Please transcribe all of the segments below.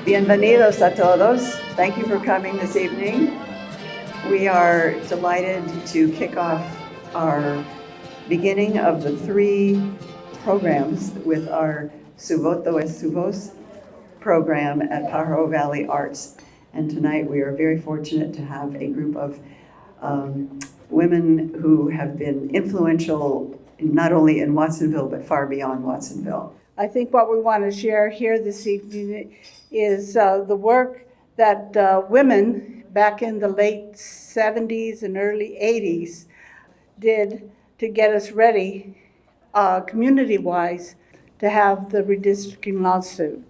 Bienvenidos a todos. Thank you for coming this evening. We are delighted to kick off our beginning of the 3 programs with our Su Voto es Su Voz program at Pajaro Valley Arts. And tonight we are very fortunate to have a group of women who have been influential not only in Watsonville but far beyond Watsonville. I think what we want to share here this evening is the work that women back in the late 70s and early 80s did to get us ready community-wise to have the redistricting lawsuit.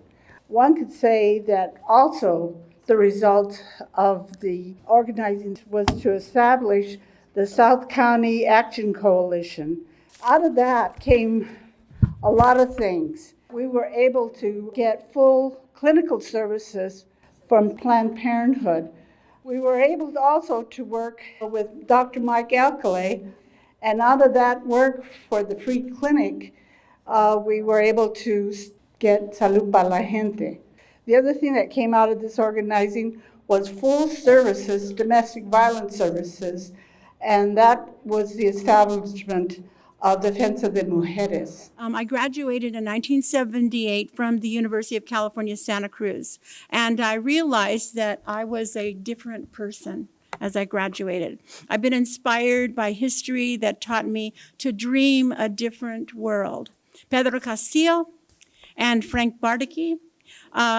One could say that also the result of the organizing was to establish the South County Action Coalition. Out of that came a lot of things. We were able to get full clinical services from Planned Parenthood. We were able to also to work with Dr. Mike Alcalay, and out of that work for the free clinic, we were able to get Salud para la Gente. The other thing that came out of this organizing was full services, domestic violence services, and that was the establishment of Defensa de Mujeres. I graduated in 1978 from the University of California, Santa Cruz, and I realized that I was a different person as I graduated. I've been inspired by history that taught me to dream a different world. Pedro Castillo and Frank Bardacke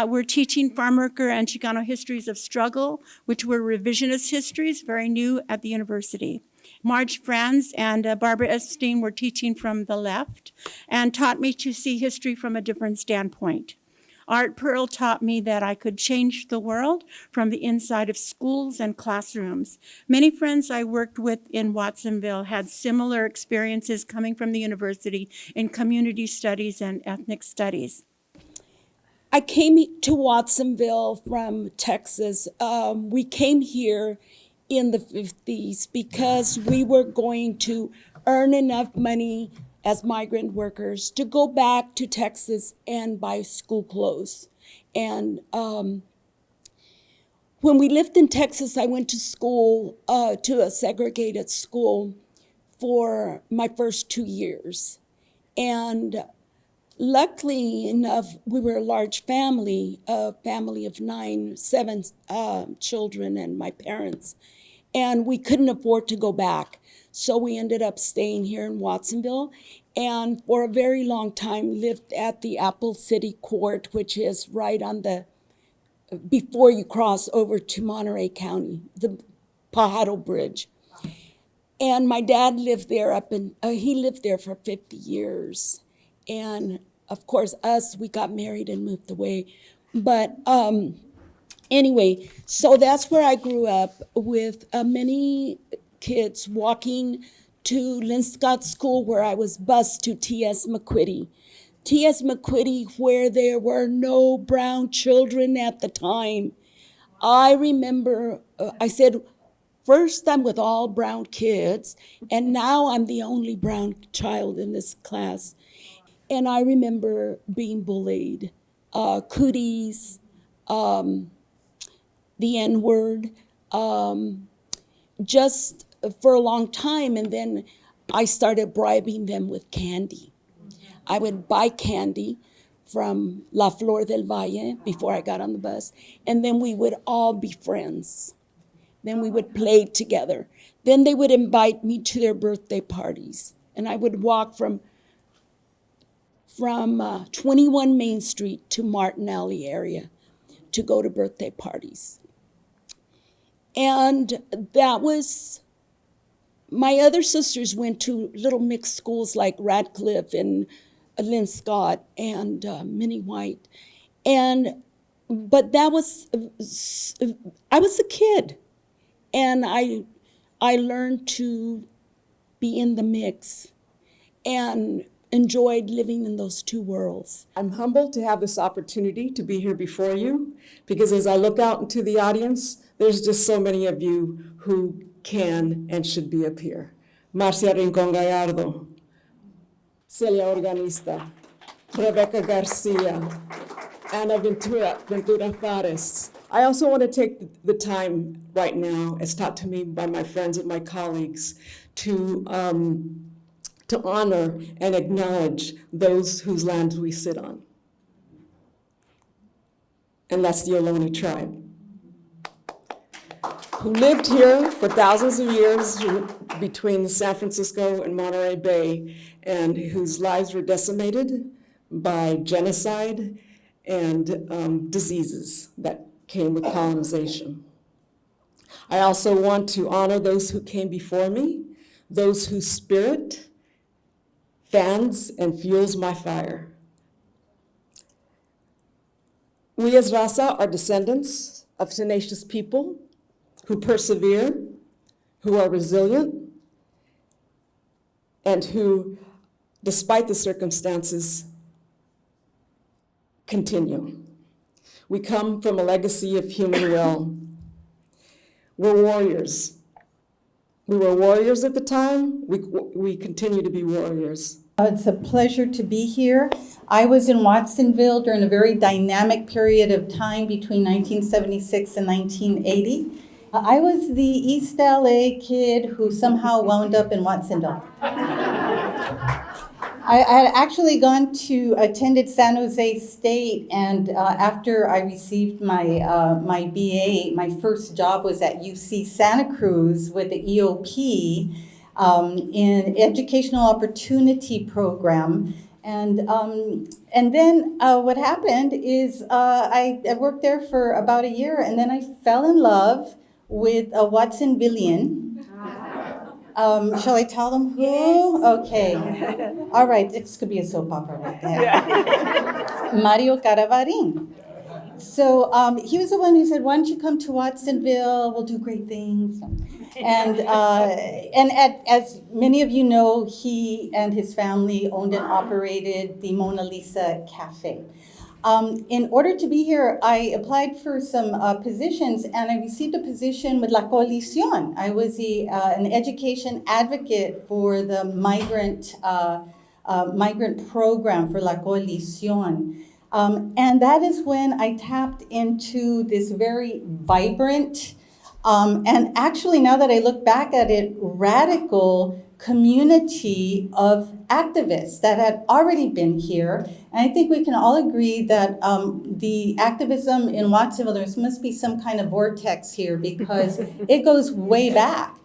were teaching farm worker and Chicano histories of struggle, which were revisionist histories, very new at the university. Marge Franz and Barbara Epstein were teaching from the left and taught me to see history from a different standpoint. Art Pearl taught me that I could change the world from the inside of schools and classrooms. Many friends I worked with in Watsonville had similar experiences coming from the university in community studies and ethnic studies. I came to Watsonville from Texas. We came here in the 50s because we were going to earn enough money as migrant workers to go back to Texas and buy school clothes. And when we lived in Texas, I went to school, to a segregated school for my first 2 years. And luckily enough, we were a large family, a family of 7 children and my parents. And we couldn't afford to go back. So we ended up staying here in Watsonville and for a very long time lived at the Apple City Court, which is right on before you cross over to Monterey County, the Pajaro Bridge. And my dad lived there he lived there for 50 years. And of course, we got married and moved away. But anyway, so that's where I grew up with many kids walking to Lynn Scott School, where I was bused to T.S. McQuitty. T.S. McQuitty, where there were no brown children at the time. I remember, I said, first I'm with all brown kids, and now I'm the only brown child in this class. And I remember being bullied, cooties, the N-word, just for a long time. And then I started bribing them with candy. I would buy candy from La Flor del Valle before I got on the bus. And then we would all be friends. Then we would play together. Then they would invite me to their birthday parties. And I would walk from 21 Main Street to Martin Alley area to go to birthday parties. And that was, my other sisters went to little mixed schools like Radcliffe and Lynn Scott and Minnie White. But that was, I was a kid. And I learned to be in the mix and enjoyed living in those two worlds. I'm humbled to have this opportunity to be here before you, because as I look out into the audience, there's just so many of you who can and should be up here. Marcia Rincon Gallardo, Celia Organista, Rebecca Garcia, Ana Ventura Fares. I also want to take the time right now, as taught to me by my friends and my colleagues, to honor and acknowledge those whose lands we sit on. And that's the Ohlone tribe, who lived here for thousands of years between San Francisco and Monterey Bay, and whose lives were decimated by genocide and diseases that came with colonization. I also want to honor those who came before me, those whose spirit fans and fuels my fire. We as Raza are descendants of tenacious people who persevere, who are resilient, and who, despite the circumstances, continue. We come from a legacy of human will. We're warriors. We were warriors at the time. We continue to be warriors. It's a pleasure to be here. I was in Watsonville during a very dynamic period of time between 1976 and 1980. I was the East LA kid who somehow wound up in Watsonville. I had actually attended San Jose State, and after I received my BA, my first job was at UC Santa Cruz with the EOP in Educational Opportunity Program. And then what happened is I worked there for about a year, and then I fell in love with a Watsonvillian. Shall I tell them who? Yes. Okay. All right, this could be a soap opera right there. Mario Caravarin. So he was the one who said, "Why don't you come to Watsonville? We'll do great things." And as many of you know, he and his family owned and operated the Mona Lisa Cafe. In order to be here, I applied for some positions, and I received a position with La Coalición. I was an education advocate for the migrant program for La Coalición. And that is when I tapped into this very vibrant, and actually now that I look back at it, radical community of activists that had already been here. And I think we can all agree that the activism in Watsonville, there must be some kind of vortex here because it goes way back.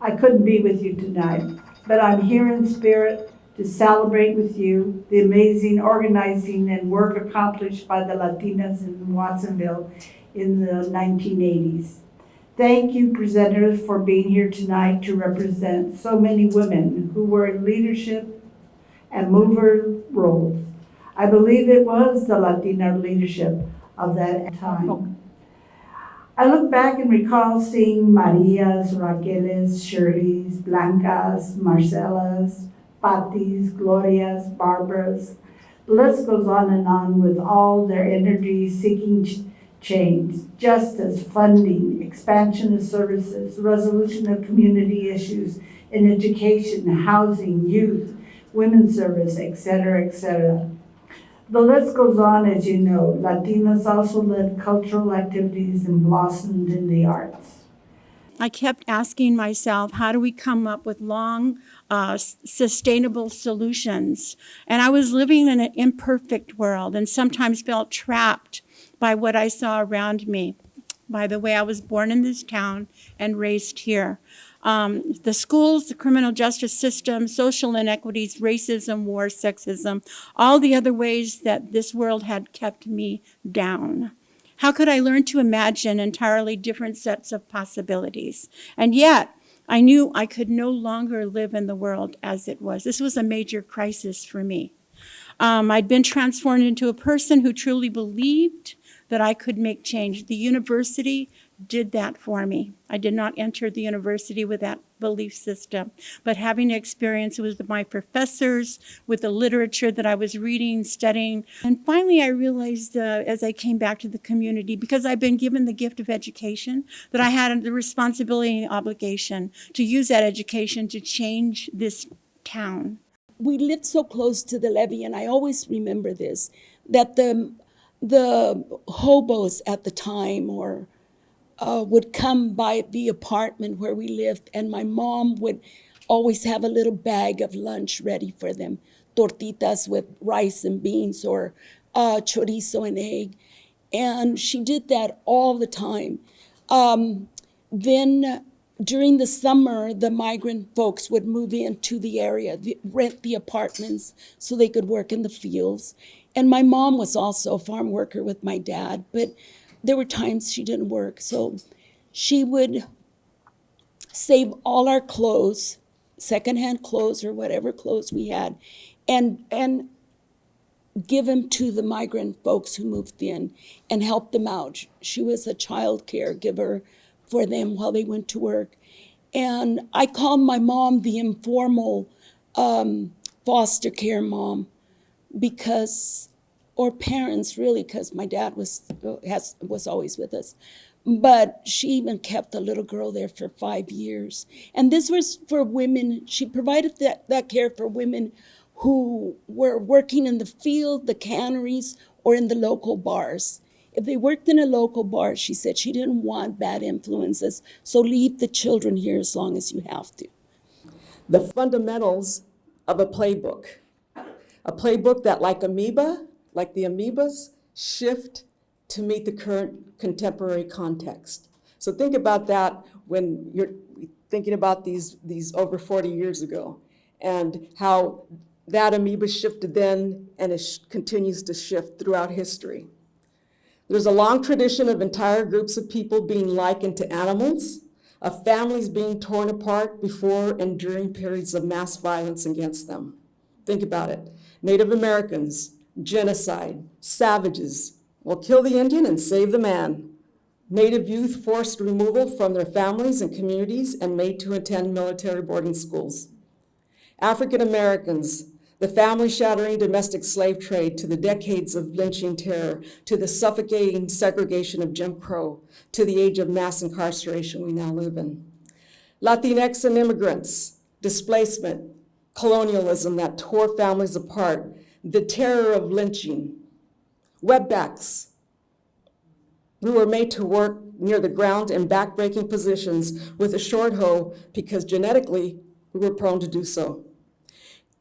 I couldn't be with you tonight, but I'm here in spirit to celebrate with you the amazing organizing and work accomplished by the Latinas in Watsonville in the 1980s. Thank you, presenters, for being here tonight to represent so many women who were in leadership and mover roles. I believe it was the Latina leadership of that time. I look back and recall seeing Marias, Raqueles, Shirleys, Blancas, Marcelas, Patis, Glorias, Barbaras. The list goes on and on with all their energy seeking change, justice, funding, expansion of services, resolution of community issues in education, housing, youth, women's service, etc., etc. The list goes on, as you know. Latinas also led cultural activities and blossomed in the arts. I kept asking myself, how do we come up with long, sustainable solutions? And I was living in an imperfect world and sometimes felt trapped by what I saw around me. By the way, I was born in this town and raised here. The schools, the criminal justice system, social inequities, racism, war, sexism, all the other ways that this world had kept me down. How could I learn to imagine entirely different sets of possibilities? And yet, I knew I could no longer live in the world as it was. This was a major crisis for me. I'd been transformed into a person who truly believed that I could make change. The university did that for me. I did not enter the university with that belief system, but having experience with my professors, with the literature that I was reading, studying. And finally, I realized as I came back to the community, because I've been given the gift of education, that I had the responsibility and obligation to use that education to change this town. We lived so close to the levee, and I always remember this, that the the hobos at the time or would come by the apartment where we lived, and my mom would always have a little bag of lunch ready for them, tortitas with rice and beans or chorizo and egg. And she did that all the time. Then during the summer, the migrant folks would move into the area, rent the apartments so they could work in the fields. And my mom was also a farm worker with my dad, but there were times she didn't work. So she would save all our clothes, secondhand clothes or whatever clothes we had, and give them to the migrant folks who moved in and help them out. She was a child caregiver for them while they went to work. And I called my mom the informal foster care mom because, or parents really, because my dad was always with us. But she even kept the little girl there for 5 years. And this was for women. She provided that care for women who were working in the field, the canneries, or in the local bars. If they worked in a local bar, she said she didn't want bad influences, so leave the children here as long as you have to. The fundamentals of a playbook that like the amoebas, shift to meet the current contemporary context. So think about that when you're thinking about these over 40 years ago and how that amoeba shifted then and it continues to shift throughout history. There's a long tradition of entire groups of people being likened to animals, of families being torn apart before and during periods of mass violence against them. Think about it. Native Americans, genocide, savages, will kill the Indian and save the man. Native youth forced removal from their families and communities and made to attend military boarding schools. African Americans, the family-shattering domestic slave trade, to the decades of lynching terror, to the suffocating segregation of Jim Crow, to the age of mass incarceration we now live in. Latinx and immigrants, displacement, colonialism that tore families apart, the terror of lynching. Wetbacks, we were made to work near the ground in back-breaking positions with a short hoe because genetically we were prone to do so.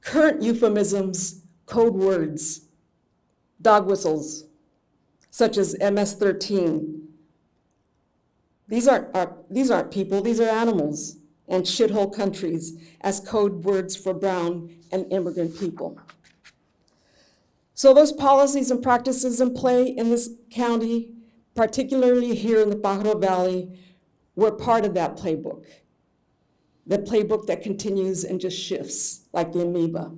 Current euphemisms, code words, dog whistles, such as MS-13. These aren't people, these are animals, and shithole countries as code words for brown and immigrant people. So those policies and practices in play in this county, particularly here in the Pajaro Valley, were part of that playbook. The playbook that continues and just shifts like the amoeba.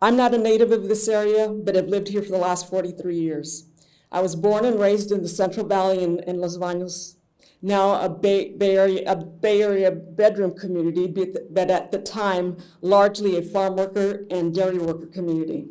I'm not a native of this area, but have lived here for the last 43 years. I was born and raised in the Central Valley in Los Baños, now a Bay Area bedroom community, but at the time, largely a farm worker and dairy worker community.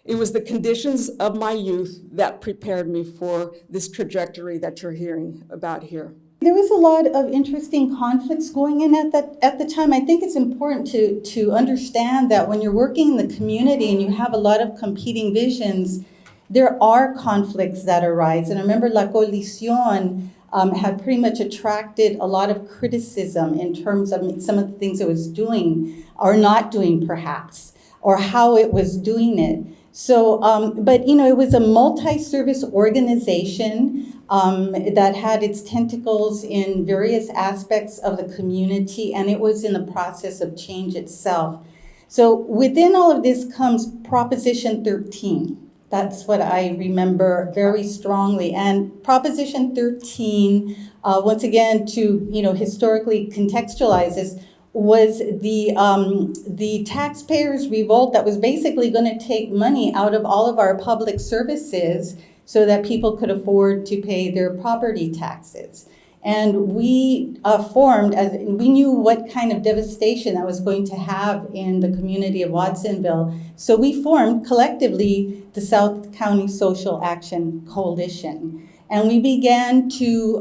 It was the conditions of my youth that prepared me for this trajectory that you're hearing about here. There was a lot of interesting conflicts going in at the time. I think it's important to understand that when you're working in the community and you have a lot of competing visions, there are conflicts that arise. And I remember La Coalición had pretty much attracted a lot of criticism in terms of some of the things it was doing or not doing perhaps, or how it was doing it. So, but it was a multi-service organization that had its tentacles in various aspects of the community, and it was in the process of change itself. So within all of this comes Proposition 13. That's what I remember very strongly. And Proposition 13, once again, to historically contextualize this, was the taxpayers' revolt that was basically going to take money out of all of our public services so that people could afford to pay their property taxes. And we formed, as we knew what kind of devastation that was going to have in the community of Watsonville. So we formed collectively the South County Social Action Coalition. And we began to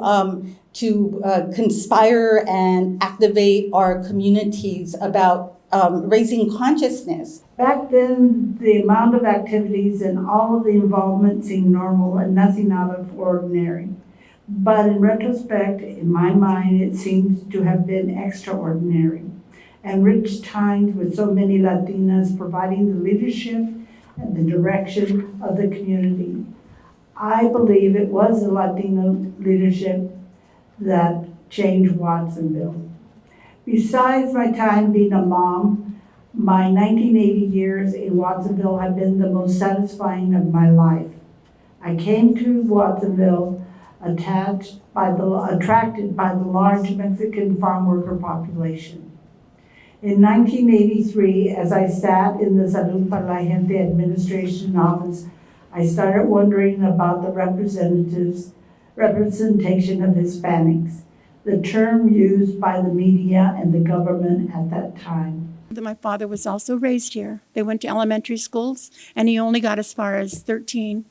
conspire and activate our communities about raising consciousness. Back then, the amount of activities and all of the involvement seemed normal and nothing out of ordinary. But in retrospect, in my mind, it seems to have been extraordinary and rich times with so many Latinas providing the leadership and the direction of the community. I believe it was the Latino leadership that changed Watsonville. Besides my time being a mom, my 1980 years in Watsonville have been the most satisfying of my life. I came to Watsonville attracted by the large Mexican farm worker population. In 1983, as I sat in the Salud para la Gente administration office, I started wondering about the representation of Hispanics, the term used by the media and the government at that time. My father was also raised here. They went to elementary schools, and he only got as far as 13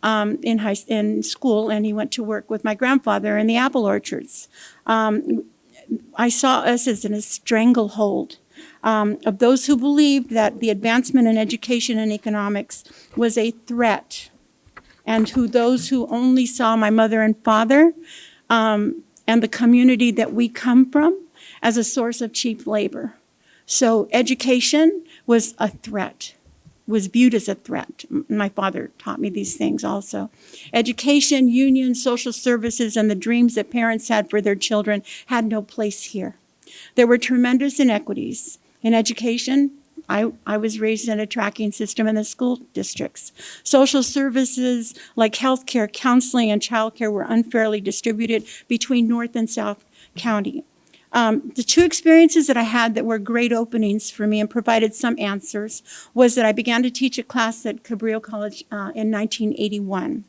in school, and he went to work with my grandfather in the apple orchards. I saw us as in a stranglehold of those who believed that the advancement in education and economics was a threat, and those who only saw my mother and father and the community that we come from as a source of cheap labor. So education was a threat, was viewed as a threat. My father taught me these things also. Education, unions, social services, and the dreams that parents had for their children had no place here. There were tremendous inequities. In education, I was raised in a tracking system in the school districts. Social services like healthcare, counseling, and childcare were unfairly distributed between North and South County. The two experiences that I had that were great openings for me and provided some answers was that I began to teach a class at Cabrillo College in 1981.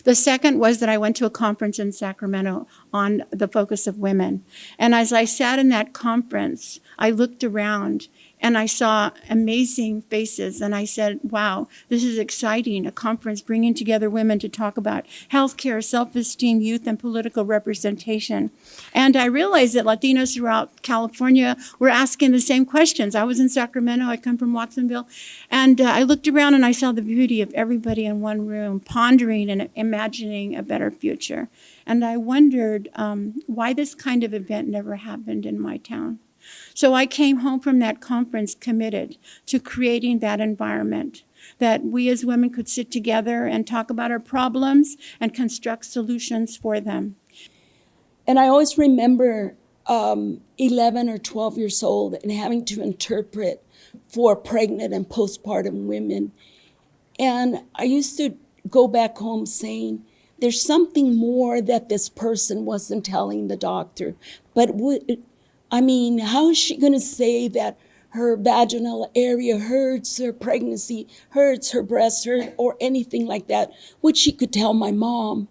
The second was that I went to a conference in Sacramento on the focus of women. And as I sat in that conference, I looked around and I saw amazing faces. And I said, wow, this is exciting, a conference bringing together women to talk about healthcare, self-esteem, youth, and political representation. And I realized that Latinos throughout California were asking the same questions. I was in Sacramento, I come from Watsonville, and I looked around and I saw the beauty of everybody in one room, pondering and imagining a better future. And I wondered why this kind of event never happened in my town. So I came home from that conference committed to creating that environment, that we as women could sit together and talk about our problems and construct solutions for them. And I always remember 11 or 12 years old and having to interpret for pregnant and postpartum women. And I used to go back home saying, there's something more that this person wasn't telling the doctor. But how is she going to say that her vaginal area hurts, her pregnancy hurts, her breast hurt, or anything like that, which she could tell my mom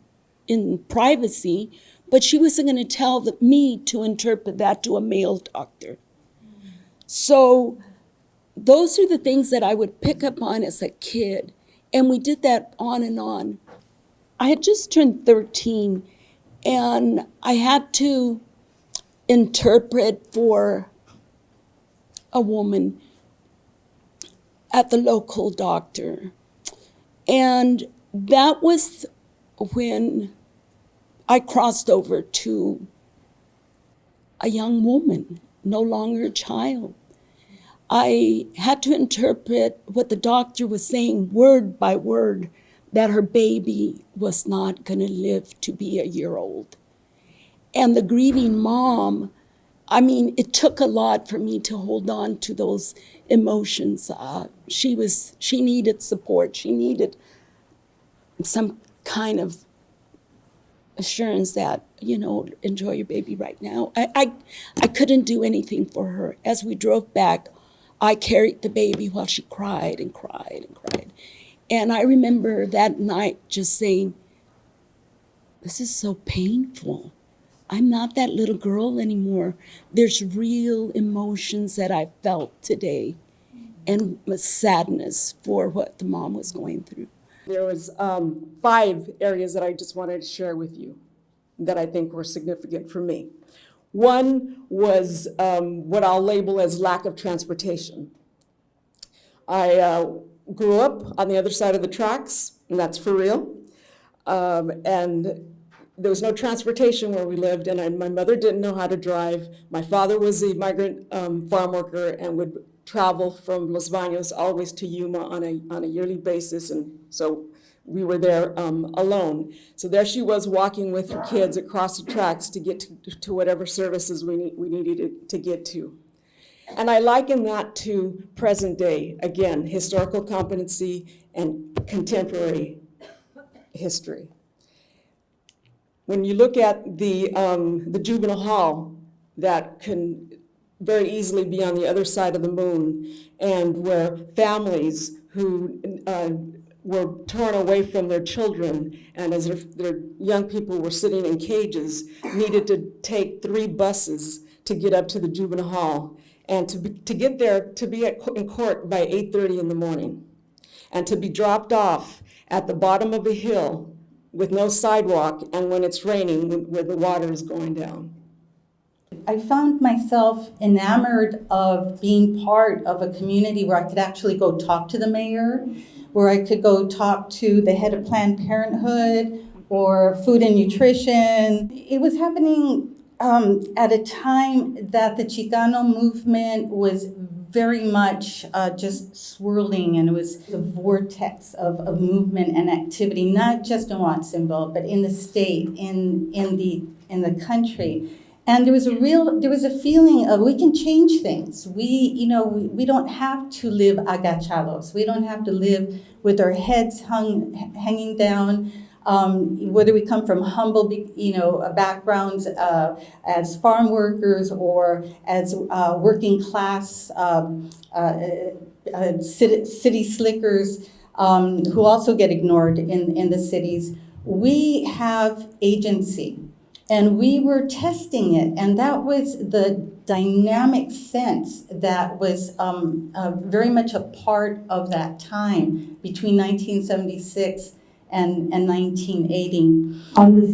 in privacy, but she wasn't going to tell me to interpret that to a male doctor. So those are the things that I would pick up on as a kid, and we did that on and on. I had just turned 13, and I had to interpret for a woman at the local doctor. And that was when I crossed over to a young woman, no longer a child. I had to interpret what the doctor was saying word by word, that her baby was not going to live to be a year old. And the grieving mom, it took a lot for me to hold on to those emotions. She needed support. She needed some kind of assurance that, enjoy your baby right now. I couldn't do anything for her. As we drove back, I carried the baby while she cried and cried and cried. And I remember that night just saying, this is so painful. I'm not that little girl anymore. There's real emotions that I felt today and sadness for what the mom was going through. There was 5 areas that I just wanted to share with you that I think were significant for me. One was what I'll label as lack of transportation. I grew up on the other side of the tracks, and that's for real. And there was no transportation where we lived, and my mother didn't know how to drive. My father was a migrant farm worker and would travel from Los Baños always to Yuma on a yearly basis, and so we were there alone. So there she was walking with her kids across the tracks to get to whatever services we needed to get to. And I liken that to present day, again, historical competency and contemporary history. When you look at the juvenile hall, that can very easily be on the other side of the moon, and where families who were torn away from their children, and as their young people were sitting in cages, needed to take 3 buses to get up to the juvenile hall, and to get there, to be in court by 8:30 in the morning, and to be dropped off at the bottom of a hill with no sidewalk, and when it's raining, where the water is going down. I found myself enamored of being part of a community where I could actually go talk to the mayor, where I could go talk to the head of Planned Parenthood or Food and Nutrition. It was happening at a time that the Chicano movement was very much just swirling, and it was the vortex of movement and activity, not just in Watsonville, but in the state, in the country. And there was a feeling of we can change things. We don't have to live agachados. We don't have to live with our heads hanging down. Whether we come from humble, backgrounds as farm workers or as working class city slickers who also get ignored in the cities, we have agency. And we were testing it, and that was the dynamic sense that was very much a part of that time between 1976 and 1980. On the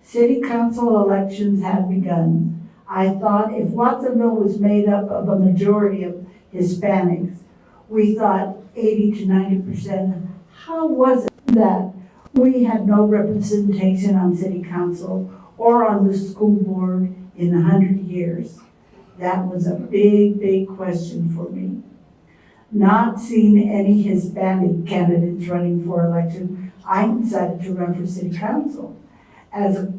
city council elections had begun. I thought if Watsonville was made up of a majority of Hispanics, we thought 80 to 90%, how was it that we had no representation on city council or on the school board in 100 years? That was a big, big question for me. Not seeing any Hispanic candidates running for election, I decided to run for city council. As a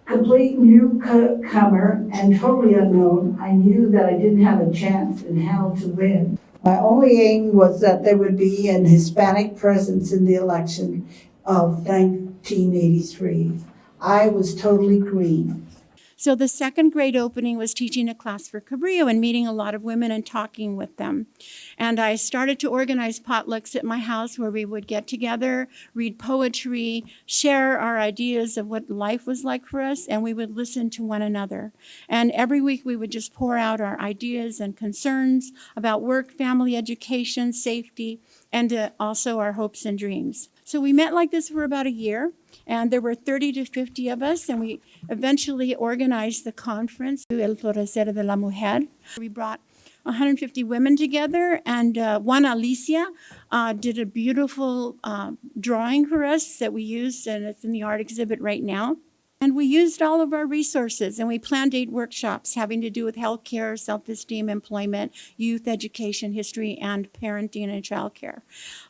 complete newcomer and totally unknown, I knew that I didn't have a chance in hell to win. My only aim was that there would be an Hispanic presence in the election of 1983. I was totally green. So the second grade opening was teaching a class for Cabrillo and meeting a lot of women and talking with them. And I started to organize potlucks at my house where we would get together, read poetry, share our ideas of what life was like for us, and we would listen to one another. And every week we would just pour out our ideas and concerns about work, family, education, safety, and also our hopes and dreams. So we met like this for about a year, and there were 30 to 50 of us, and we eventually organized the conference, El Florecer de la Mujer. We brought 150 women together, and Juana Alicia did a beautiful drawing for us that we used, and it's in the art exhibit right now. And we used all of our resources, and we planned 8 workshops having to do with healthcare, self-esteem, employment, youth education, history, and parenting and childcare.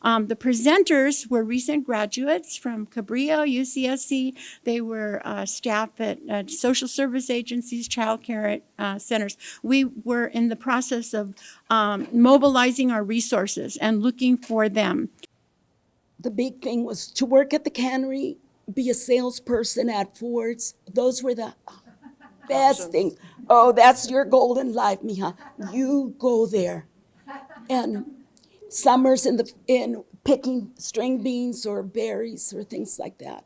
The presenters were recent graduates from Cabrillo, UCSC. They were staff at social service agencies, childcare centers. We were in the process of mobilizing our resources and looking for them. The big thing was to work at the cannery, be a salesperson at Ford's. Those were the best things. Oh, that's your golden life, mija. You go there. And summers in picking string beans or berries or things like that.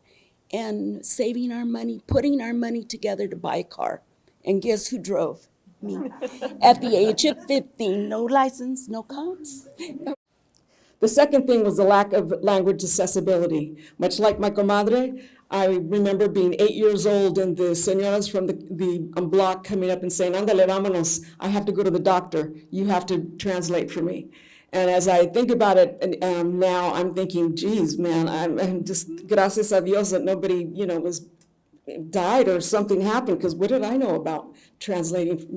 And saving our money, putting our money together to buy a car. And guess who drove? Me. At the age of 15, no license, no cops. The second thing was the lack of language accessibility. Much like my comadre, I remember being 8 years old and the señoras from the block coming up and saying, "Ándale, vámonos, I have to go to the doctor. You have to translate for me." And as I think about it now, I'm thinking, geez, man, I'm just, gracias a Dios that nobody, was died or something happened, because what did I know about translating for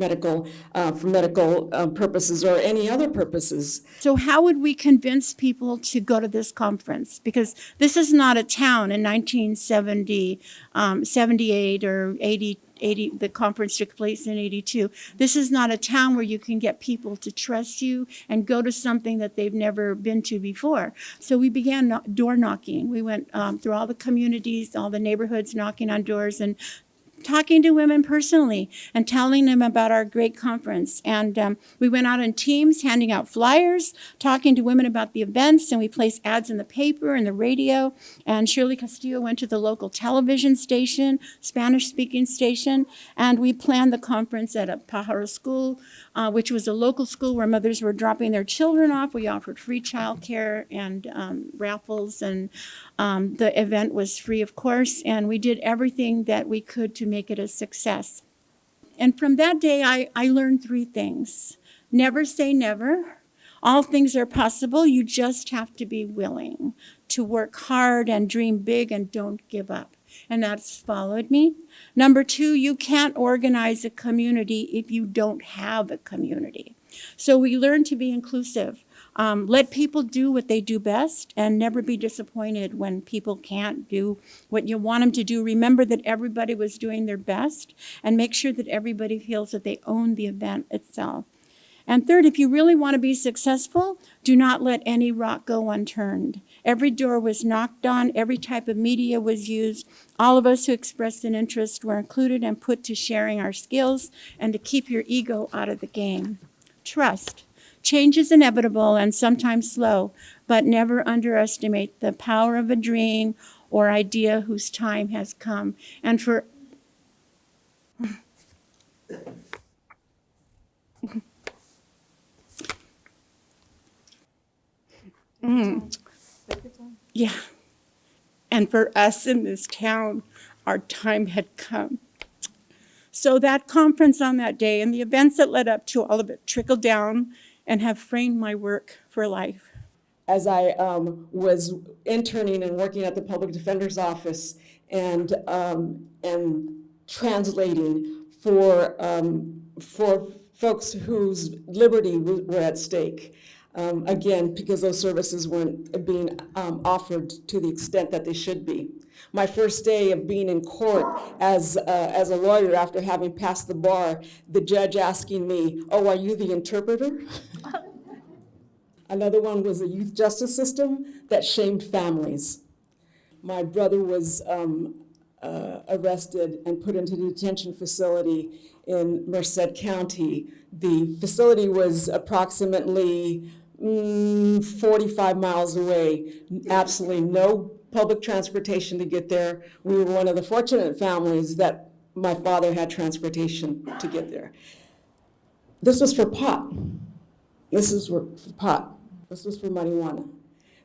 medical purposes or any other purposes? So how would we convince people to go to this conference? Because this is not a town in 1970, 78 or 80, the conference took place in 82. This is not a town where you can get people to trust you and go to something that they've never been to before. So we began door knocking. We went through all the communities, all the neighborhoods, knocking on doors and talking to women personally and telling them about our great conference. And we went out in teams handing out flyers, talking to women about the events, and we placed ads in the paper and the radio. And Shirley Castillo went to the local television station, Spanish-speaking station, and we planned the conference at a Pajaro school, which was a local school where mothers were dropping their children off. We offered free childcare and raffles, and the event was free, of course, and we did everything that we could to make it a success. And from that day, I learned 3 things. Never say never. All things are possible. You just have to be willing to work hard and dream big and don't give up. And that's followed me. Number 2, you can't organize a community if you don't have a community. So we learned to be inclusive. Let people do what they do best and never be disappointed when people can't do what you want them to do. Remember that everybody was doing their best and make sure that everybody feels that they own the event itself. And third, if you really want to be successful, do not let any rock go unturned. Every door was knocked on, every type of media was used. All of us who expressed an interest were included and put to sharing our skills and to keep your ego out of the game. Trust. Change is inevitable and sometimes slow, but never underestimate the power of a dream or idea whose time has come. And for yeah. And for us in this town, our time had come. So that conference on that day and the events that led up to all of it trickled down and have framed my work for life. As I was interning and working at the public defender's office and translating for folks whose liberty were at stake, again, because those services weren't being offered to the extent that they should be. My first day of being in court as a lawyer after having passed the bar, the judge asking me, "Oh, are you the interpreter?" Another one was a youth justice system that shamed families. My brother was arrested and put into a detention facility in Merced County. The facility was approximately 45 miles away, absolutely no public transportation to get there. We were one of the fortunate families that my father had transportation to get there. This was for pot. This is for pot. This was for marijuana.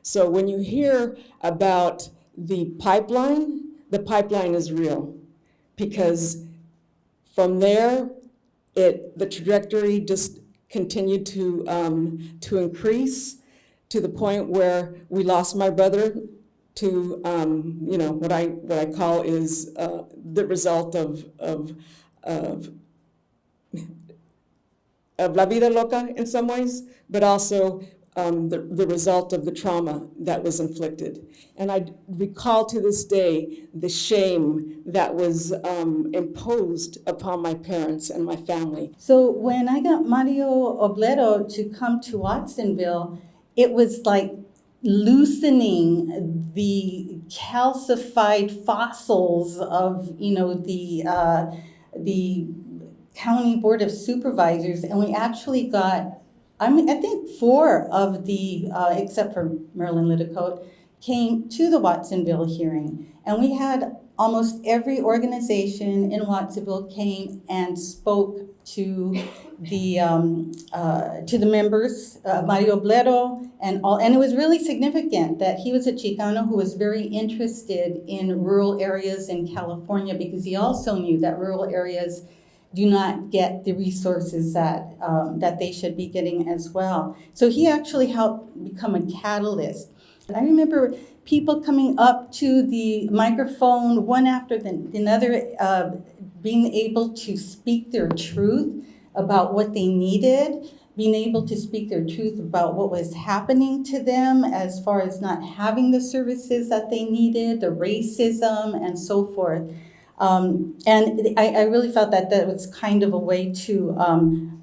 So when you hear about the pipeline is real, because from there, the trajectory just continued to increase to the point where we lost my brother to what I call is the result of la vida loca in some ways, but also the result of the trauma that was inflicted. And I recall to this day the shame that was imposed upon my parents and my family. So when I got Mario Oblero to come to Watsonville, it was like loosening the calcified fossils of, the County Board of Supervisors, and we actually got, I think 4 of the, except for Marilyn Lidicote, came to the Watsonville hearing. And we had almost every organization in Watsonville came and spoke to the members, Mario Blero and all, and it was really significant that he was a Chicano who was very interested in rural areas in California, because he also knew that rural areas do not get the resources that they should be getting as well. So he actually helped become a catalyst. I remember people coming up to the microphone one after another, being able to speak their truth about what they needed, being able to speak their truth about what was happening to them as far as not having the services that they needed, the racism and so forth. And I really felt that that was kind of a way to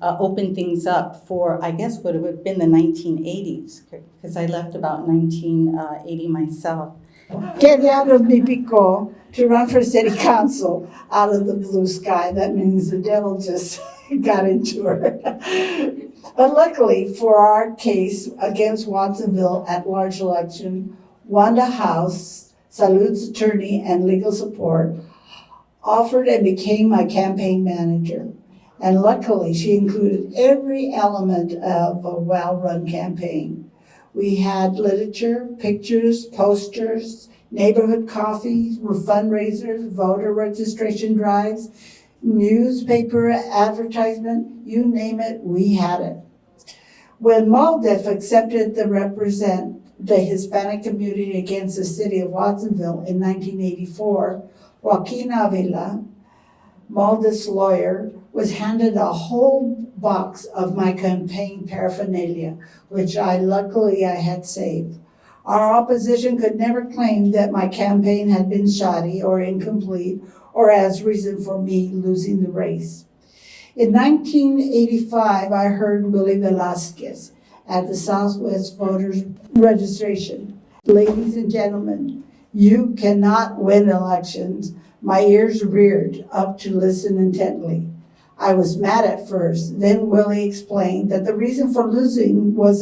open things up for, I guess, what it would have been the 1980s, because I left about 1980 myself. Get out of Nipico to run for city council out of the blue sky. That means the devil just got into her. But luckily for our case against Watsonville at large election, Wanda House, Salud's attorney and legal support, offered and became my campaign manager. And luckily, she included every element of a well-run campaign. We had literature, pictures, posters, neighborhood coffees, fundraisers, voter registration drives, newspaper advertisement, you name it, we had it. When MALDEF accepted to represent the Hispanic community against the city of Watsonville in 1984, Joaquin Avila, MALDEF's lawyer, was handed a whole box of my campaign paraphernalia, which luckily I had saved. Our opposition could never claim that my campaign had been shoddy or incomplete or as reason for me losing the race. In 1985, I heard Willie Velasquez at the Southwest Voters Registration. Ladies and gentlemen, you cannot win elections. My ears reared up to listen intently. I was mad at first. Then Willie explained that the reason for losing was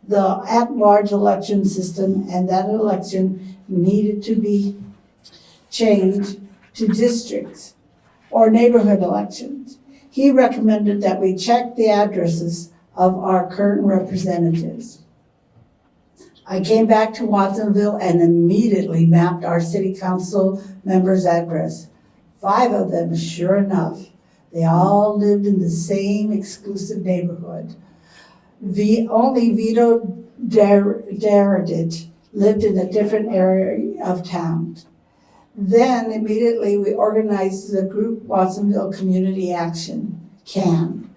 the at-large election system, and that election needed to be changed to districts or neighborhood elections. He recommended that we check the addresses of our current representatives. I came back to Watsonville and immediately mapped our city council members' address. 5 of them, sure enough, they all lived in the same exclusive neighborhood. Only Vito Daradic lived in a different area of town. Then immediately we organized the group Watsonville Community Action, CAN,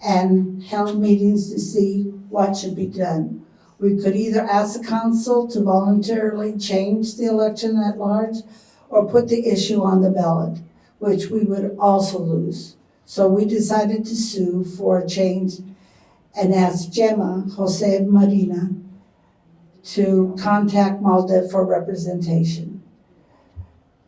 and held meetings to see what should be done. We could either ask the council to voluntarily change the election at large or put the issue on the ballot, which we would also lose. So we decided to sue for a change and asked Gemma Jose Marina to contact MALDEF for representation.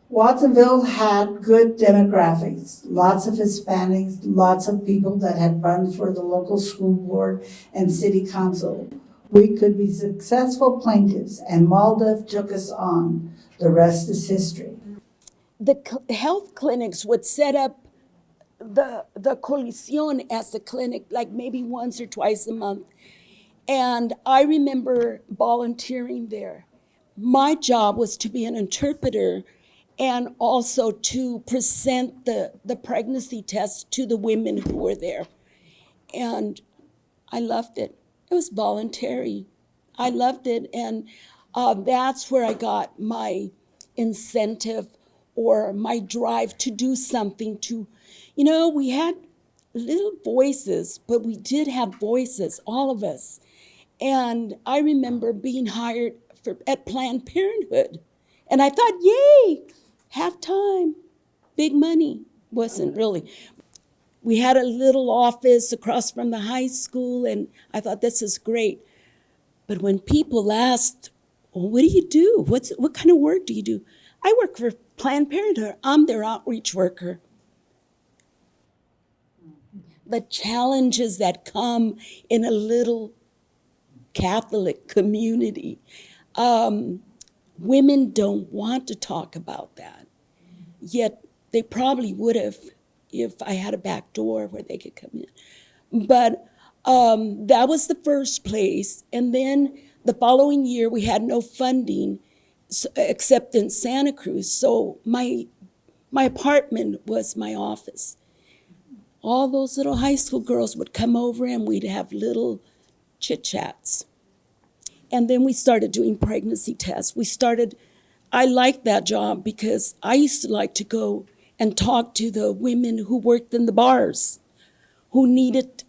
Watsonville had good demographics, lots of Hispanics, lots of people that had run for the local school board and city council. We could be successful plaintiffs, and MALDEF took us on. The rest is history. The health clinics would set up the Colisión as the clinic, like maybe once or twice a month. And I remember volunteering there. My job was to be an interpreter and also to present the pregnancy test to the women who were there. And I loved it. It was voluntary. I loved it. And that's where I got my incentive or my drive to do something to, we had little voices, but we did have voices, all of us. And I remember being hired at Planned Parenthood. And I thought, yay, half-time, big money. Wasn't really. We had a little office across from the high school, and I thought, this is great. But when people asked, well, what do you do? What kind of work do you do? I work for Planned Parenthood. I'm their outreach worker. The challenges that come in a little Catholic community, women don't want to talk about that. yet they probably would have if I had a back door where they could come in. But that was the first place. And then the following year, we had no funding except in Santa Cruz. So my apartment was my office. All those little high school girls would come over and we'd have little chit-chats. And then we started doing pregnancy tests. I liked that job because I used to like to go and talk to the women who worked in the bars, who needed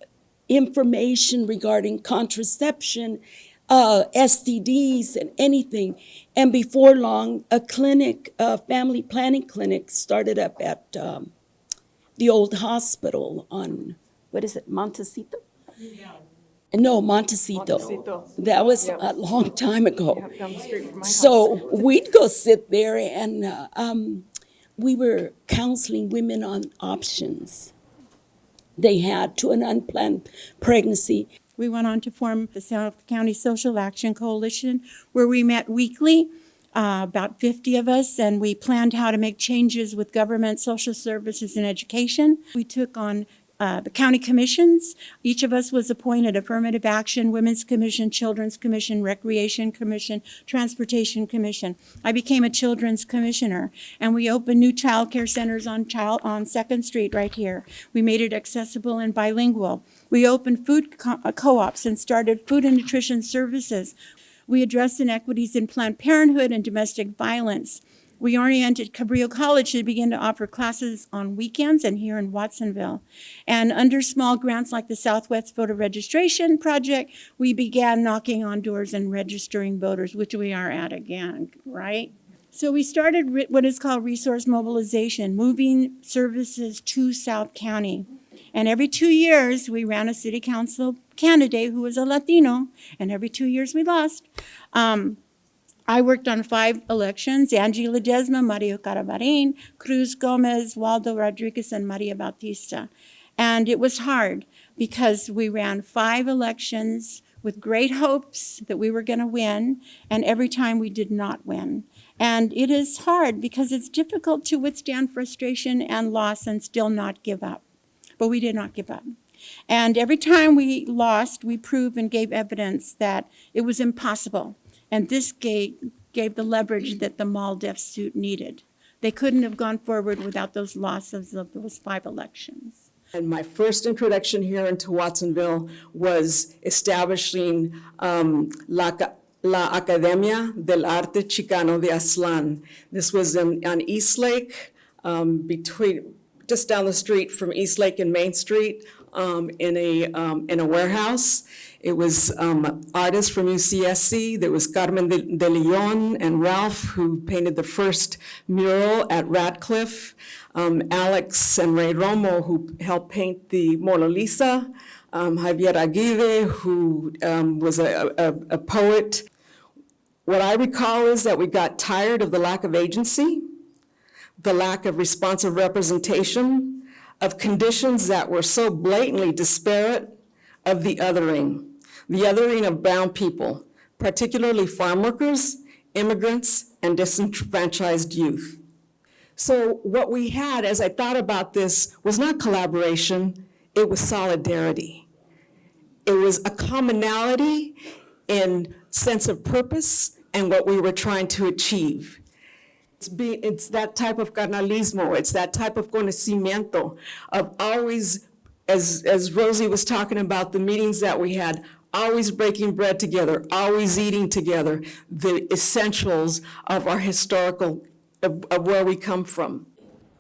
information regarding contraception, STDs, and anything. And before long, a clinic, a family planning clinic, started up at the old hospital on, what is it, Montecito? No, Montecito. That was a long time ago. Down the street from my house. So we'd go sit there and we were counseling women on options they had to an unplanned pregnancy. We went on to form the South County Social Action Coalition, where we met weekly, about 50 of us, and we planned how to make changes with government, social services, and education. We took on the county commissions. Each of us was appointed Affirmative Action, Women's Commission, Children's Commission, Recreation Commission, Transportation Commission. I became a Children's Commissioner, and we opened new child care centers on 2nd Street right here. We made it accessible and bilingual. We opened food co-ops and started food and nutrition services. We addressed inequities in Planned Parenthood and domestic violence. We oriented Cabrillo College to begin to offer classes on weekends and here in Watsonville. And under small grants like the Southwest Voter Registration Project, we began knocking on doors and registering voters, which we are at again, right? So we started what is called resource mobilization, moving services to South County. And every 2 years, we ran a city council candidate who was a Latino, and every 2 years we lost. I worked on 5 elections: Angie Ledesma, Mario Carabarin, Cruz Gomez, Waldo Rodriguez, and Maria Bautista. And it was hard because we ran 5 elections with great hopes that we were going to win, and every time we did not win. And it is hard because it's difficult to withstand frustration and loss and still not give up. But we did not give up. And every time we lost, we proved and gave evidence that it was impossible. And this gave the leverage that the MALDEF suit needed. They couldn't have gone forward without those losses of those 5 elections. And my first introduction here into Watsonville was establishing La Academia del Arte Chicano de Aztlán. This was on East Lake, just down the street from East Lake and Main Street, in a warehouse. It was artists from UCSC. There was Carmen de Leon and Ralph, who painted the first mural at Radcliffe. Alex and Ray Romo, who helped paint the Mona Lisa. Javier Aguirre, who was a poet. What I recall is that we got tired of the lack of agency, the lack of responsive representation, of conditions that were so blatantly disparate, of the othering of brown people, particularly farm workers, immigrants, and disenfranchised youth. So what we had, as I thought about this, was not collaboration, it was solidarity. It was a commonality in sense of purpose and what we were trying to achieve. It's that type of carnalismo, it's that type of conocimiento, of always, as Rosie was talking about the meetings that we had, always breaking bread together, always eating together, the essentials of our historical, of where we come from.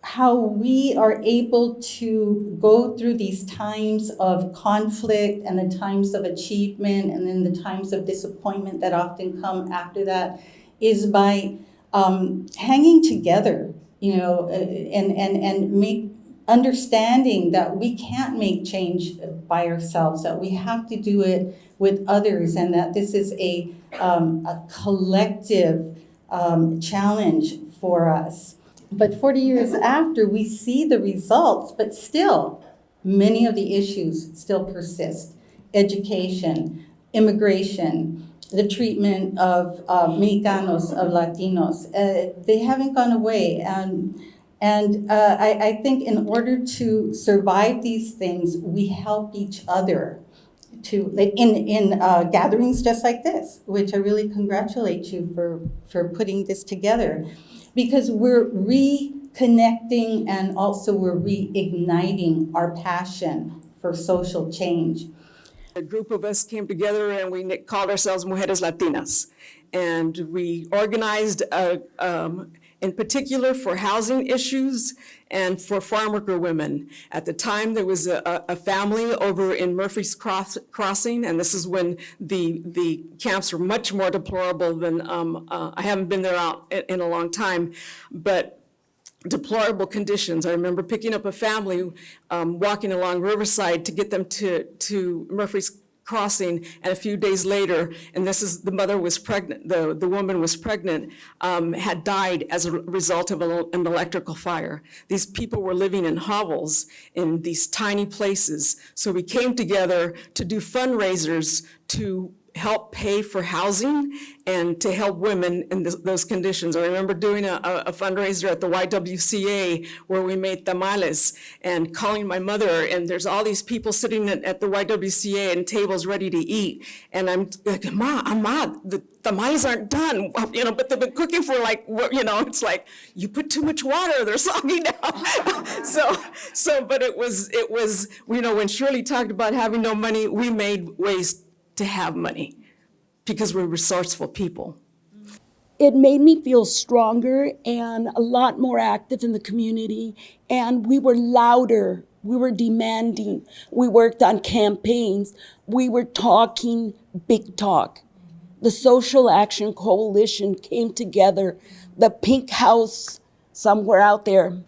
How we are able to go through these times of conflict and the times of achievement and then the times of disappointment that often come after that is by hanging together, and understanding that we can't make change by ourselves, that we have to do it with others, and that this is a collective challenge for us. But 40 years after, we see the results, but still, many of the issues still persist. Education, immigration, the treatment of Mexicanos, of Latinos, they haven't gone away. And I think in order to survive these things, we help each other to in gatherings just like this, which I really congratulate you for putting this together, because we're reconnecting and also we're reigniting our passion for social change. A group of us came together and we called ourselves Mujeres Latinas. And we organized in particular for housing issues and for farm worker women. At the time, there was a family over in Murphy's Crossing, and this is when the camps were much more deplorable than, I haven't been there out in a long time, but deplorable conditions. I remember picking up a family, walking along Riverside to get them to Murphy's Crossing, and a few days later, and this is, the mother was pregnant, the woman was pregnant, had died as a result of an electrical fire. These people were living in hovels in these tiny places. So we came together to do fundraisers to help pay for housing and to help women in those conditions. I remember doing a fundraiser at the YWCA where we made tamales and calling my mother, and there's all these people sitting at the YWCA and tables ready to eat. And I'm like, Ma, the tamales aren't done, but they've been cooking for it's like, you put too much water, they're soggy now. But it was, when Shirley talked about having no money, we made ways to have money because we're resourceful people. It made me feel stronger and a lot more active in the community. And we were louder. We were demanding. We worked on campaigns. We were talking big talk. The Social Action Coalition came together. The Pink House somewhere out there.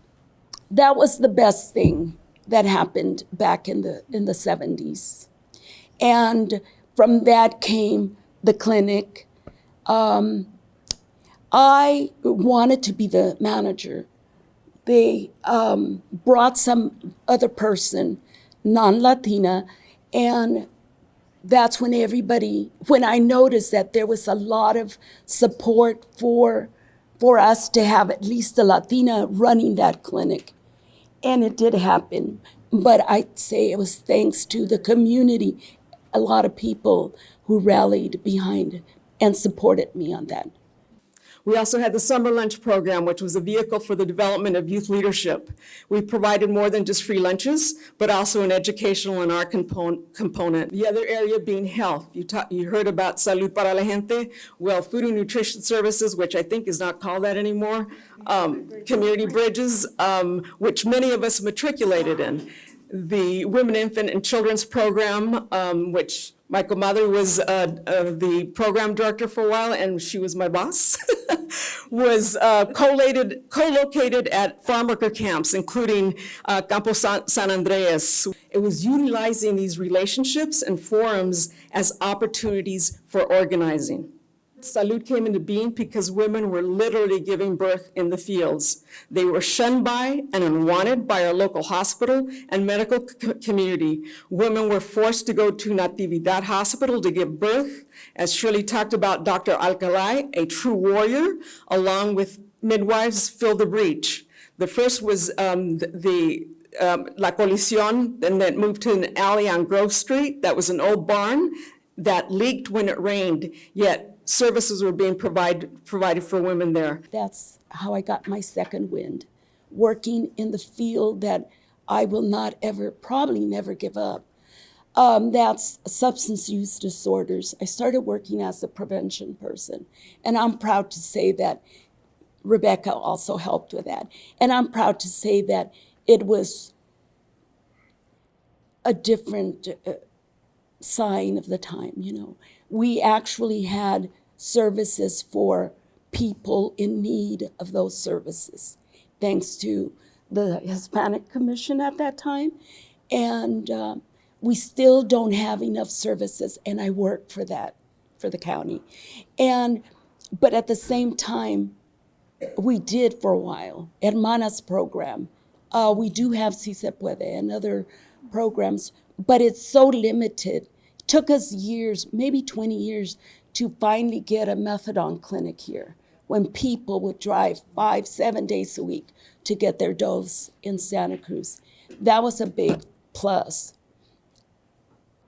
That was the best thing that happened back in the 70s. And from that came the clinic. I wanted to be the manager. They brought some other person, non-Latina, and that's when when I noticed that there was a lot of support for us to have at least a Latina running that clinic. And it did happen. But I'd say it was thanks to the community, a lot of people who rallied behind and supported me on that. We also had the Summer Lunch Program, which was a vehicle for the development of youth leadership. We provided more than just free lunches, but also an educational and art component. The other area being health. You heard about Salud para la Gente. Well, food and nutrition services, which I think is not called that anymore. Community bridges, which many of us matriculated in. The Women, Infant, and Children's Program, which my comadre was the program director for a while, and she was my boss, was co-located at farm worker camps, including Campo San Andreas. It was utilizing these relationships and forums as opportunities for organizing. Salud came into being because women were literally giving birth in the fields. They were shunned by and unwanted by our local hospital and medical community. Women were forced to go to Natividad Hospital to give birth. As Shirley talked about, Dr. Alcalay, a true warrior, along with midwives, filled the breach. The first was La Colisión, and that moved to an alley on Grove Street. That was an old barn that leaked when it rained, yet services were being provided for women there. That's how I got my second wind, working in the field that I will not ever, probably never give up. That's substance use disorders. I started working as a prevention person, and I'm proud to say that Rebecca also helped with that. And I'm proud to say that it was a different sign of the time, We actually had services for people in need of those services, thanks to the Hispanic Commission at that time. And we still don't have enough services, and I work for that, for the county. But at the same time, we did for a while, Hermanas program. We do have Si Se Puede and other programs, but it's so limited. It took us years, maybe 20 years, to finally get a methadone clinic here, when people would drive 5-7 days a week to get their dose in Santa Cruz. That was a big plus.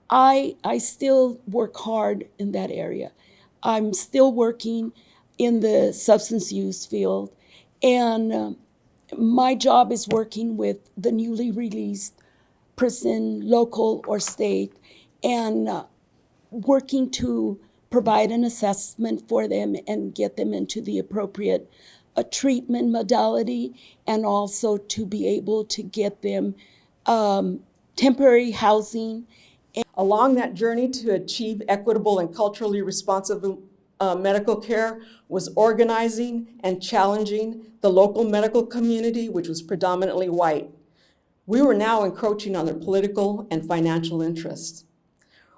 I still work hard in that area. I'm still working in the substance use field, and my job is working with the newly released prison, local or state, and working to provide an assessment for them and get them into the appropriate treatment modality, and also to be able to get them temporary housing. Along that journey to achieve equitable and culturally responsive medical care was organizing and challenging the local medical community, which was predominantly white. We were now encroaching on their political and financial interests.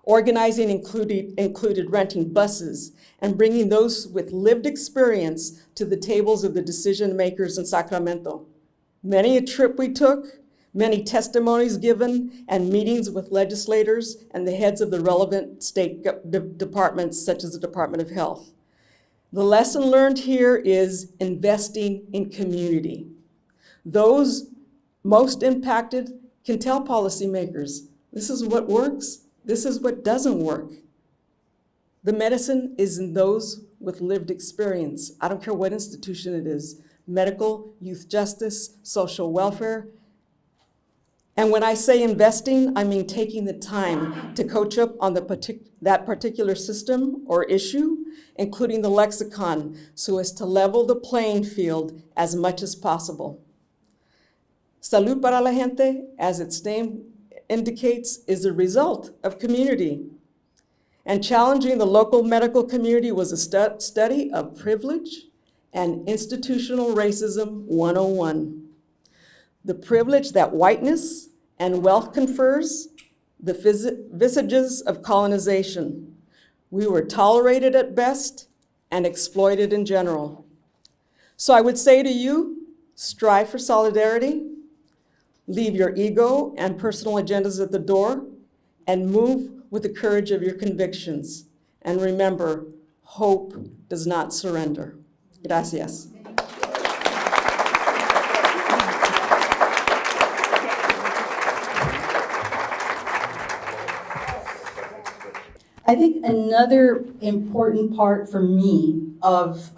Organizing included renting buses and bringing those with lived experience to the tables of the decision makers in Sacramento. Many a trip we took, many testimonies given, and meetings with legislators and the heads of the relevant state departments, such as the Department of Health. The lesson learned here is investing in community. Those most impacted can tell policymakers, this is what works, this is what doesn't work. The medicine is in those with lived experience. I don't care what institution it is, medical, youth justice, social welfare. And when I say investing, I mean taking the time to coach up on that particular system or issue, including the lexicon, so as to level the playing field as much as possible. Salud para la gente, as its name indicates, is a result of community. And challenging the local medical community was a study of privilege and institutional racism 101. The privilege that whiteness and wealth confers, the visages of colonization. We were tolerated at best and exploited in general. So I would say to you, strive for solidarity, leave your ego and personal agendas at the door, and move with the courage of your convictions. And remember, hope does not surrender. Gracias. I think another important part for me of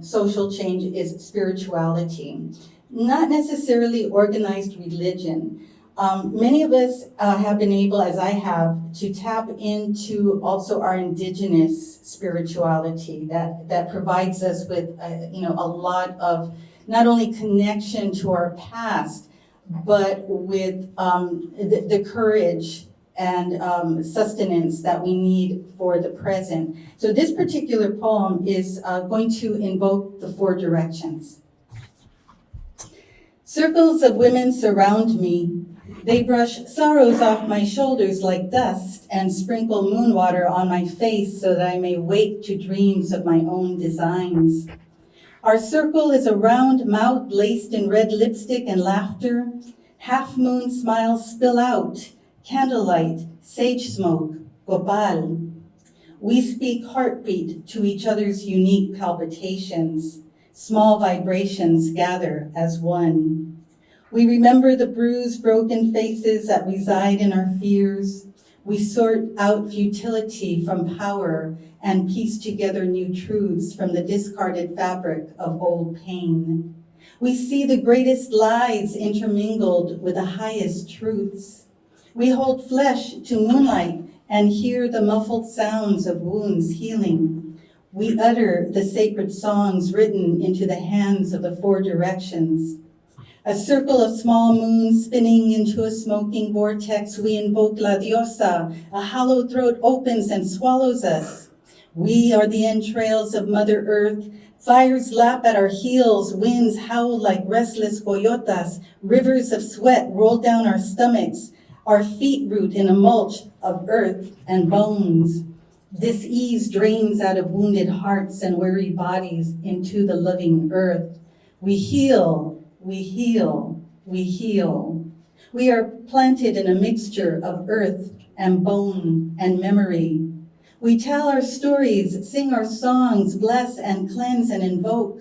social change is spirituality, not necessarily organized religion. Many of us have been able, as I have, to tap into also our indigenous spirituality that provides us with a lot of not only connection to our past, but with the courage and sustenance that we need for the present. So this particular poem is going to invoke the 4 directions. Circles of women surround me. They brush sorrows off my shoulders like dust and sprinkle moon water on my face so that I may wake to dreams of my own designs. Our circle is a round mouth laced in red lipstick and laughter. Half-moon smiles spill out. Candlelight, sage smoke, gopal. We speak heartbeat to each other's unique palpitations. Small vibrations gather as one. We remember the bruised, broken faces that reside in our fears. We sort out futility from power and piece together new truths from the discarded fabric of old pain. We see the greatest lies intermingled with the highest truths. We hold flesh to moonlight and hear the muffled sounds of wounds healing. We utter the sacred songs written into the hands of the 4 directions. A circle of small moons spinning into a smoking vortex, we invoke La Diosa. A hollow throat opens and swallows us. We are the entrails of Mother Earth. Fires lap at our heels, winds howl like restless coyotas. Rivers of sweat roll down our stomachs. Our feet root in a mulch of earth and bones. Dis-ease drains out of wounded hearts and weary bodies into the loving earth. We heal, we heal, we heal. We are planted in a mixture of earth and bone and memory. We tell our stories, sing our songs, bless and cleanse and invoke.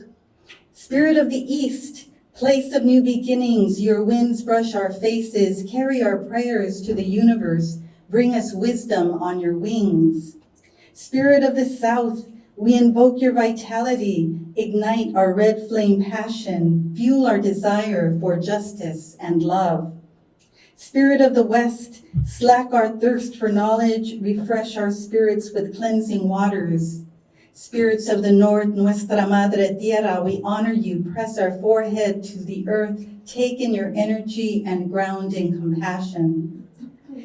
Spirit of the East, Place of new beginnings, your winds brush our faces, carry our prayers to the universe, bring us wisdom on your wings. Spirit of the South, we invoke your vitality, ignite our red flame passion, fuel our desire for justice and love. Spirit of the West, slack our thirst for knowledge, refresh our spirits with cleansing waters. Spirits of the North, Nuestra Madre Tierra, we honor you, press our forehead to the earth, take in your energy and ground in compassion.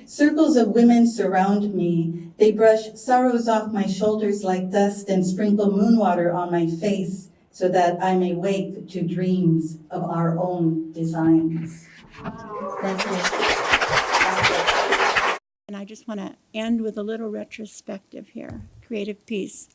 Circles of women surround me. They brush sorrows off my shoulders like dust and sprinkle moon water on my face so that I may wake to dreams of our own designs. Thank you. And I just want to end with a little retrospective here, creative piece.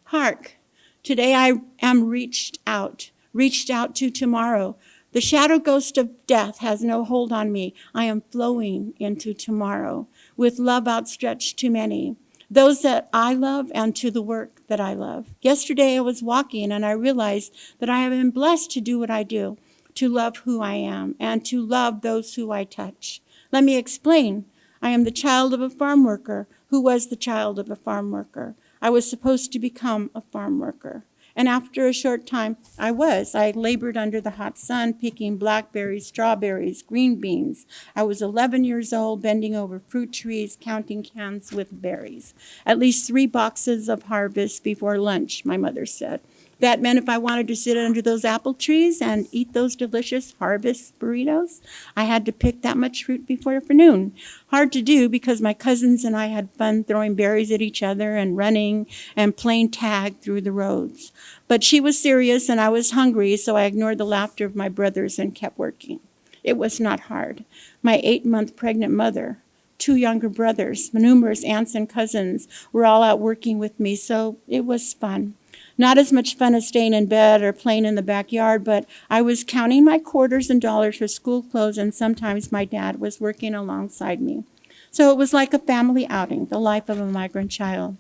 Hark, today I am reached out to tomorrow. The shadow ghost of death has no hold on me. I am flowing into tomorrow with love outstretched to many, those that I love and to the work that I love. Yesterday I was walking and I realized that I have been blessed to do what I do, to love who I am and to love those who I touch. Let me explain. I am the child of a farm worker who was the child of a farm worker. I was supposed to become a farm worker. And after a short time, I labored under the hot sun, picking blackberries, strawberries, green beans. I was 11 years old, bending over fruit trees, counting cans with berries. At least 3 boxes of harvest before lunch, my mother said. That meant if I wanted to sit under those apple trees and eat those delicious harvest burritos, I had to pick that much fruit before noon. Hard to do because my cousins and I had fun throwing berries at each other and running and playing tag through the roads. But she was serious and I was hungry, so I ignored the laughter of my brothers and kept working. It was not hard. My 8-month pregnant mother, 2 younger brothers, numerous aunts and cousins were all out working with me, so it was fun. Not as much fun as staying in bed or playing in the backyard, but I was counting my quarters and dollars for school clothes, and sometimes my dad was working alongside me. So it was like a family outing, the life of a migrant child.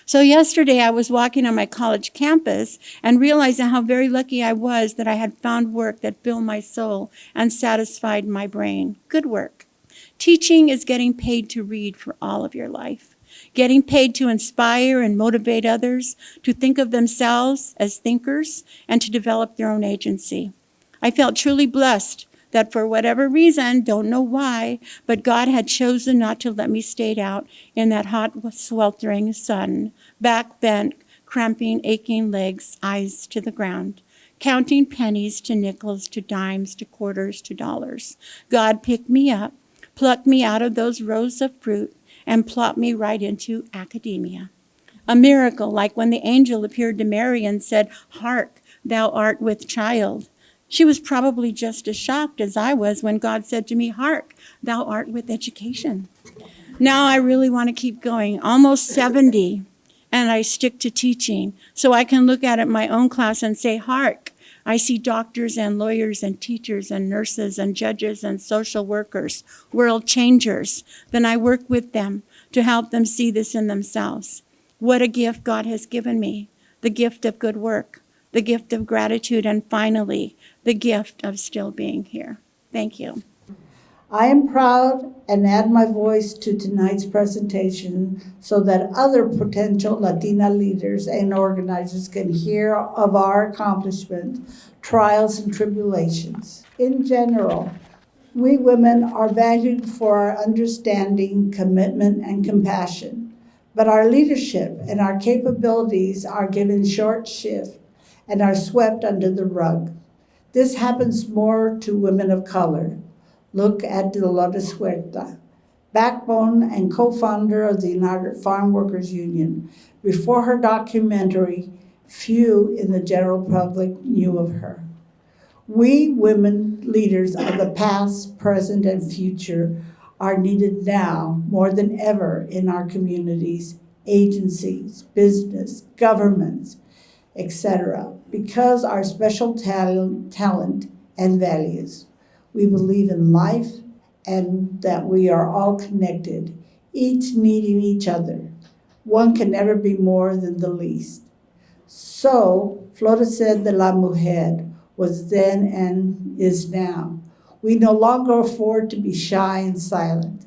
So yesterday I was walking on my college campus and realizing how very lucky I was that I had found work that filled my soul and satisfied my brain. Good work. Teaching is getting paid to read for all of your life. Getting paid to inspire and motivate others, to think of themselves as thinkers, and to develop their own agency. I felt truly blessed that for whatever reason, don't know why, but God had chosen not to let me stay out in that hot, sweltering sun, back bent, cramping, aching legs, eyes to the ground, counting pennies to nickels to dimes to quarters to dollars. God picked me up, plucked me out of those rows of fruit, and plopped me right into academia. A miracle, like when the angel appeared to Mary and said, "Hark, thou art with child." She was probably just as shocked as I was when God said to me, "Hark, thou art with education." Now I really want to keep going, almost 70, and I stick to teaching, so I can look at my own class and say, "Hark, I see doctors and lawyers and teachers and nurses and judges and social workers, world changers." Then I work with them to help them see this in themselves. What a gift God has given me, the gift of good work, the gift of gratitude, and finally, the gift of still being here. Thank you. I am proud and add my voice to tonight's presentation so that other potential Latina leaders and organizers can hear of our accomplishments, trials, and tribulations. In general, we women are valued for our understanding, commitment, and compassion, but our leadership and our capabilities are given short shrift and are swept under the rug. This happens more to women of color. Look at Dolores Huerta, backbone and co-founder of the United Farm Workers Union. Before her documentary, few in the general public knew of her. We women leaders of the past, present, and future are needed now more than ever in our communities, agencies, business, governments, etc., because our special talent and values. We believe in life and that we are all connected, each needing each other. One can never be more than the least. So, Florecer de la mujer, was then and is now. We no longer afford to be shy and silent.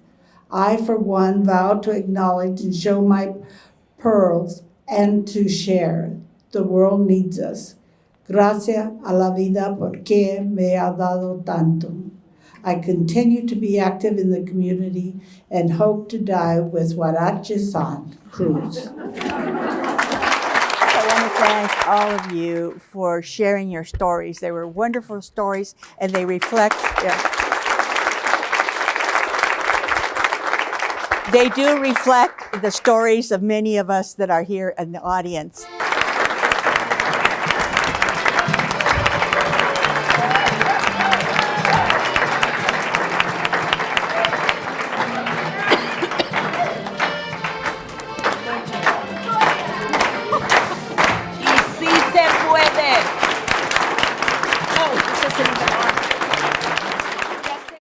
I, for one, vow to acknowledge and show my pearls and to share. The world needs us. Gracias a la vida porque me ha dado tanto. I continue to be active in the community and hope to die with huaraches on. Cruz. I want to thank all of you for sharing your stories. They were wonderful stories, and they reflect. They do reflect the stories of many of us that are here in the audience.